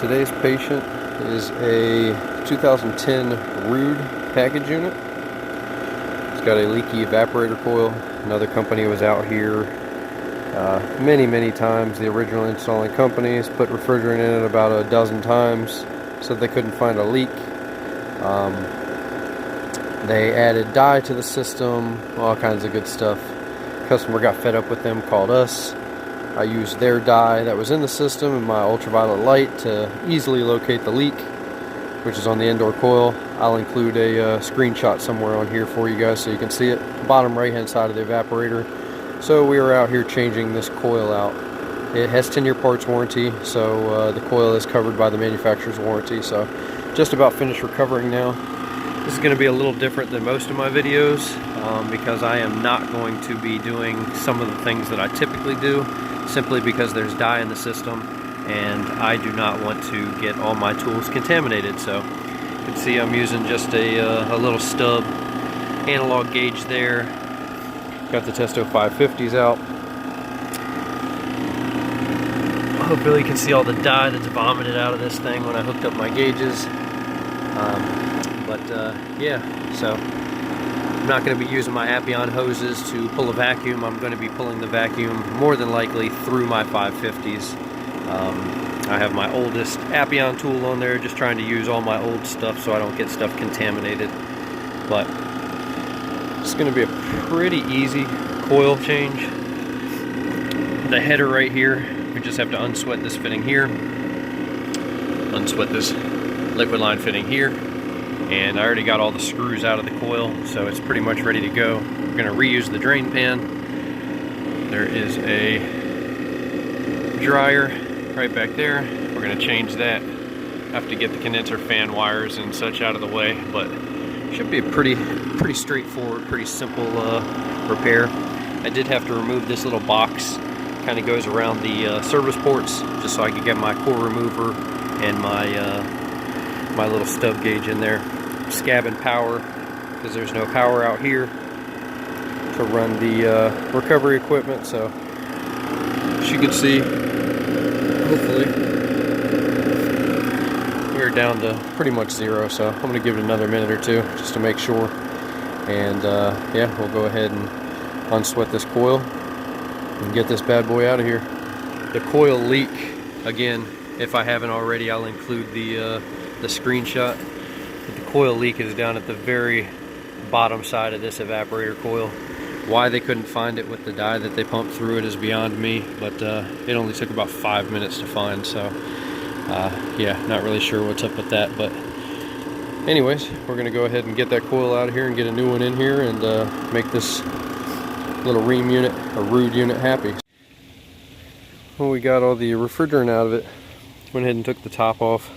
Today's patient is a 2010 Ruud package unit. It's got a leaky evaporator coil. Another company was out here many times. The original installing company has put refrigerant in it about a dozen times, said they couldn't find a leak. They added dye to the system, all kinds of good stuff. Customer got fed up with them, called us. I used their dye that was in the system and my ultraviolet light to easily locate the leak, which is on the indoor coil. I'll include a screenshot somewhere on here for you guys so you can see it. Bottom right hand side of the evaporator. So we were out here changing this coil out. It has 10-year parts warranty, so the coil is covered by the manufacturer's warranty. So just about finished recovering now. This is going to be a little different than most of my videos because I am not going to be doing some of the things that I typically do, simply because there's dye in the system and I do not want to get all my tools contaminated. So you can see I'm using just a little stub analog gauge there. Got the Testo 550s out. Hopefully you can see all the dye that's vomited out of this thing when I hooked up my gauges. Yeah, so I'm not going to be using my Appion hoses to pull a vacuum. I'm going to be pulling the vacuum more than likely through my 550s. I have my oldest Appion tool on there, just trying to use all my old stuff so I don't get stuff contaminated. But it's going to be a pretty easy coil change. The header right here, we just have to unsweat this fitting here, unsweat this liquid line fitting here, and I already got all the screws out of the coil, so it's pretty much ready to go. We're going to reuse the drain pan. There is a dryer right back there. We're going to change that. Have to get the condenser fan wires and such out of the way, but should be a pretty straightforward, pretty simple repair. I did have to remove this little box, kind of goes around the service ports, just so I could get my core remover and my little stub gauge in there. Scabbing power, because there's no power out here to run the recovery equipment. So as you can see, hopefully we're down to pretty much zero. So I'm going to give it another minute or two just to make sure. And yeah, we'll go ahead and unsweat this coil and get this bad boy out of here. The coil leak, again, if I haven't already, I'll include the screenshot. But the coil leak is down at the very bottom side of this evaporator coil. Why they couldn't find it with the dye that they pumped through it is beyond me, but it only took about 5 minutes to find. So yeah, not really sure what's up with that. But anyways, we're going to go ahead and get that coil out of here and get a new one in here and make this little Rheem unit, a Ruud unit, happy. Well, we got all the refrigerant out of it. Went ahead and took the top off.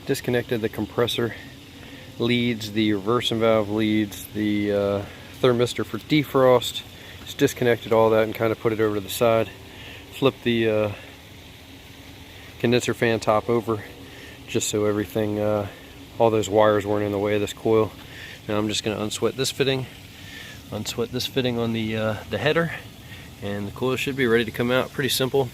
Disconnected the compressor leads, the reversing valve leads, the thermistor for defrost. Just disconnected all that and kind of put it over to the side. Flipped the condenser fan top over just so everything, all those wires weren't in the way of this coil. Now I'm just going to unsweat this fitting on the header, and the coil should be ready to come out. Pretty simple.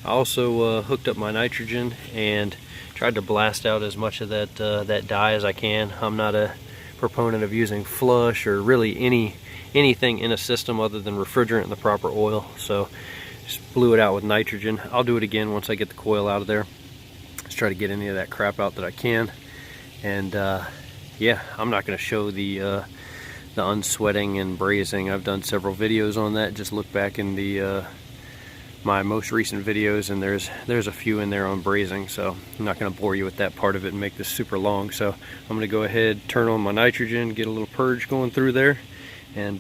I also hooked up my nitrogen and tried to blast out as much of that that dye as I can. I'm not a proponent of using flush or really anything in a system other than refrigerant and the proper oil. So just blew it out with nitrogen. I'll do it again once I get the coil out of there. Let's try to get any of that crap out that I can. And yeah, I'm not going to show the unsweating and brazing. I've done several videos on that. Just look back in the my most recent videos, and there's a few in there on brazing, so I'm not going to bore you with that part of it and make this super long. So I'm going to go ahead, turn on my nitrogen, get a little purge going through there, and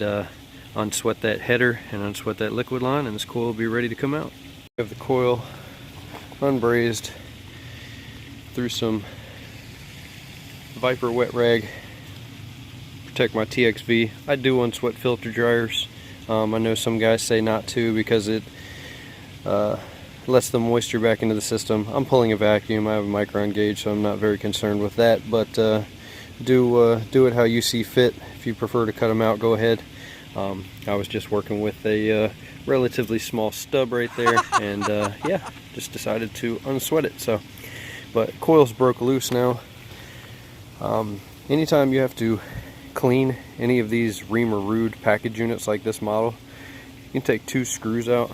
unsweat that header and unsweat that liquid line, and this coil will be ready to come out. I have the coil unbrazed through some Viper wet rag, protect my TXV. I do unsweat filter dryers. I know some guys say not to because it lets the moisture back into the system. I'm pulling a vacuum. I have a micron gauge, so I'm not very concerned with that, but do it how you see fit. If you prefer to cut them out, go ahead. I was just working with a relatively small stub right there, and yeah, just decided to unsweat it. So but coils broke loose now. Anytime you have to clean any of these Rheem Ruud package units like this model, you can take 2 screws out.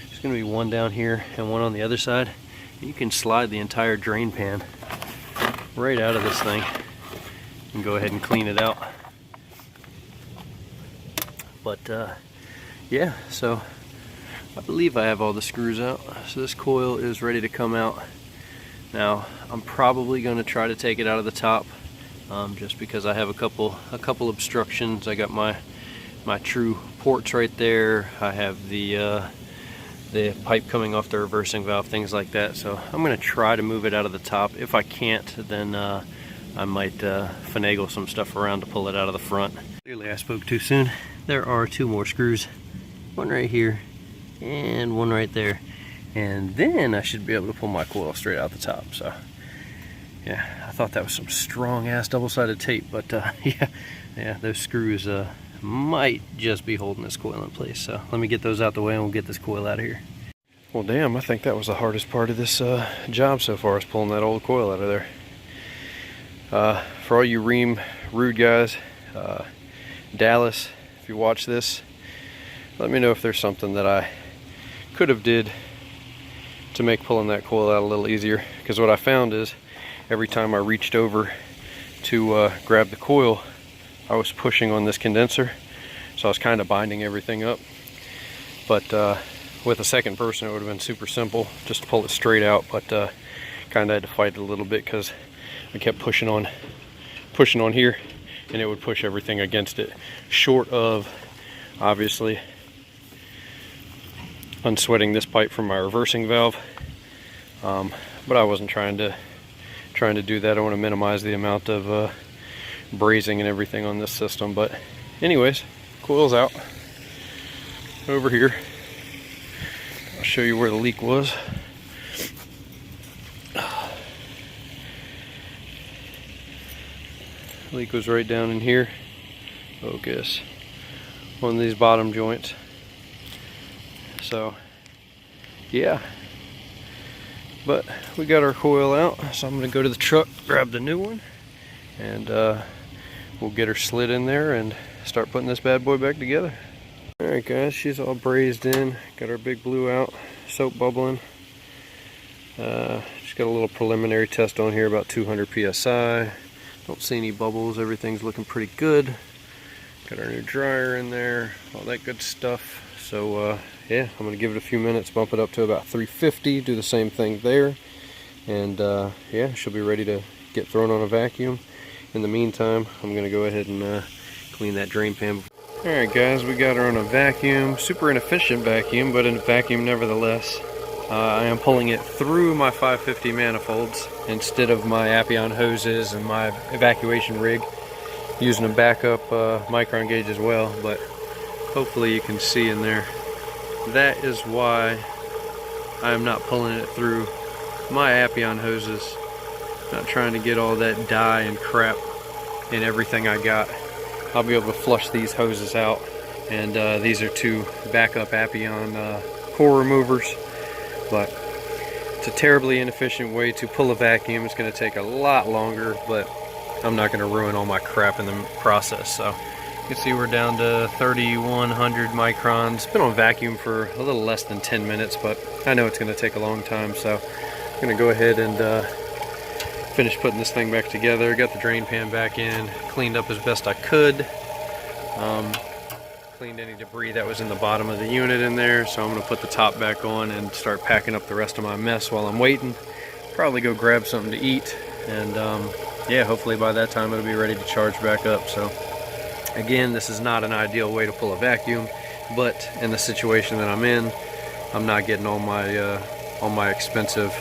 There's going to be one down here and one on the other side. You can slide the entire drain pan right out of this thing and go ahead and clean it out. But yeah, so I believe I have all the screws out. So this coil is ready to come out. Now I'm probably going to try to take it out of the top, just because I have a couple obstructions. I got my true ports right there. I have the pipe coming off the reversing valve, things like that. So I'm going to try to move it out of the top. If I can't, then I might finagle some stuff around to pull it out of the front. Clearly I spoke too soon. There are 2 more screws, one right here and one right there, and then I should be able to pull my coil straight out the top. So yeah, I thought that was some strong ass double-sided tape, but yeah, those screws might just be holding this coil in place. So let me get those out the way and we'll get this coil out of here. Well, damn, I think that was the hardest part of this job so far, is pulling that old coil out of there. For all you Rheem Ruud guys, Dallas, if you watch this, let me know if there's something that I could have did to make pulling that coil out a little easier. Because what I found is every time I reached over to grab the coil, I was pushing on this condenser, so I was kind of binding everything up. But with a second person, it would have been super simple just to pull it straight out. But kind of had to fight it a little bit because I kept pushing on here, and it would push everything against it, short of obviously unsweating this pipe from my reversing valve. But I wasn't trying to do that. I want to minimize the amount of brazing and everything on this system. But anyways, coil's out. Over here, I'll show you where the leak was. Leak was right down in here. Focus on these bottom joints. So yeah, but we got our coil out, so I'm gonna go to the truck, grab the new one, and we'll get her slid in there and start putting this bad boy back together. Alright guys, she's all brazed in, got our big blue out, soap bubbling. Just got a little preliminary test on here, about 200 psi. Don't see any bubbles, everything's looking pretty good. Got our new dryer in there, all that good stuff. So yeah, I'm gonna give it a few minutes, bump it up to about 350, do the same thing there, and yeah, she'll be ready to get thrown on a vacuum. In the meantime, I'm gonna go ahead and clean that drain pan. Alright guys, we got her on a vacuum, super inefficient vacuum, but a vacuum nevertheless. I am pulling it through my 550 manifolds instead of my Appion hoses and my evacuation rig, using a backup micron gauge as well. But hopefully you can see in there, that is why I am not pulling it through my Appion hoses. Not trying to get all that dye and crap in everything I got. I'll be able to flush these hoses out, and these are 2 backup Appion core removers. But it's a terribly inefficient way to pull a vacuum. It's going to take a lot longer, but I'm not going to ruin all my crap in the process. So you can see we're down to 3100 microns. It's been on vacuum for a little less than 10 minutes, but I know it's going to take a long time. So I'm going to go ahead and finish putting this thing back together. Got the drain pan back in, cleaned up as best I could. Cleaned any debris that was in the bottom of the unit in there, so I'm going to put the top back on and start packing up the rest of my mess while I'm waiting. Probably go grab something to eat, and yeah, hopefully by that time it'll be ready to charge back up. So again, this is not an ideal way to pull a vacuum, but in the situation that I'm in, I'm not getting all my expensive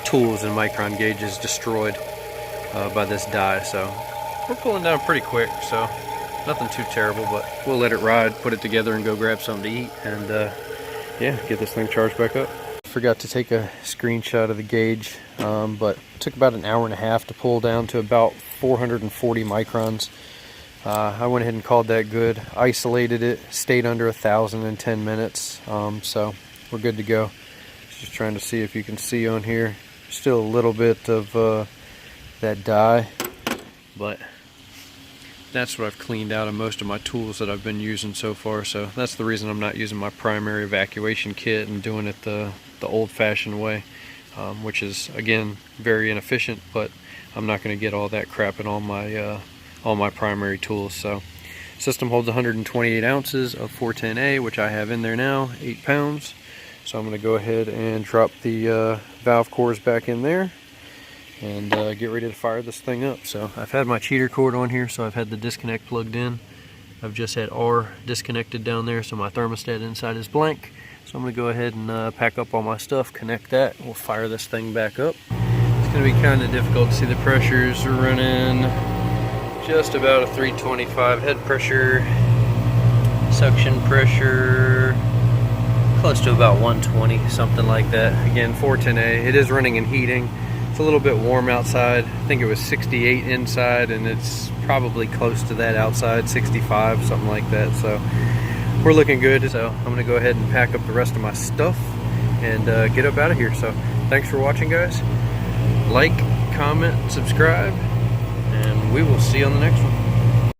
tools and micron gauges destroyed by this dye. So we're pulling down pretty quick, so nothing too terrible, but we'll let it ride, put it together, and go grab something to eat, and yeah, get this thing charged back up. Forgot to take a screenshot of the gauge, but it took about an hour and a half to pull down to about 440 microns. I went ahead and called that good, isolated it, stayed under 1,000 in 10 minutes, so we're good to go. Just trying to see if you can see on here. Still a little bit of that dye, but that's what I've cleaned out of most of my tools that I've been using so far. So that's the reason I'm not using my primary evacuation kit and doing it the old-fashioned way, which is again very inefficient, but I'm not going to get all that crap in all my primary tools. So system holds 128 ounces of 410A, which I have in there now, 8 pounds. So I'm going to go ahead and drop the valve cores back in there and get ready to fire this thing up. So I've had my cheater cord on here, so I've had the disconnect plugged in. I've just had R disconnected down there, so my thermostat inside is blank. So I'm going to go ahead and pack up all my stuff, connect that, we'll fire this thing back up. It's going to be kind of difficult to see the pressures. We're running just about a 325 head pressure, suction pressure close to about 120, something like that. Again, 410A, it is running and heating. It's a little bit warm outside. I think it was 68 inside, and it's probably close to that outside, 65, something like that. So we're looking good. So I'm gonna go ahead and pack up the rest of my stuff and get up out of here. So thanks for watching, guys. Like, comment, subscribe, and we will see you on the next one.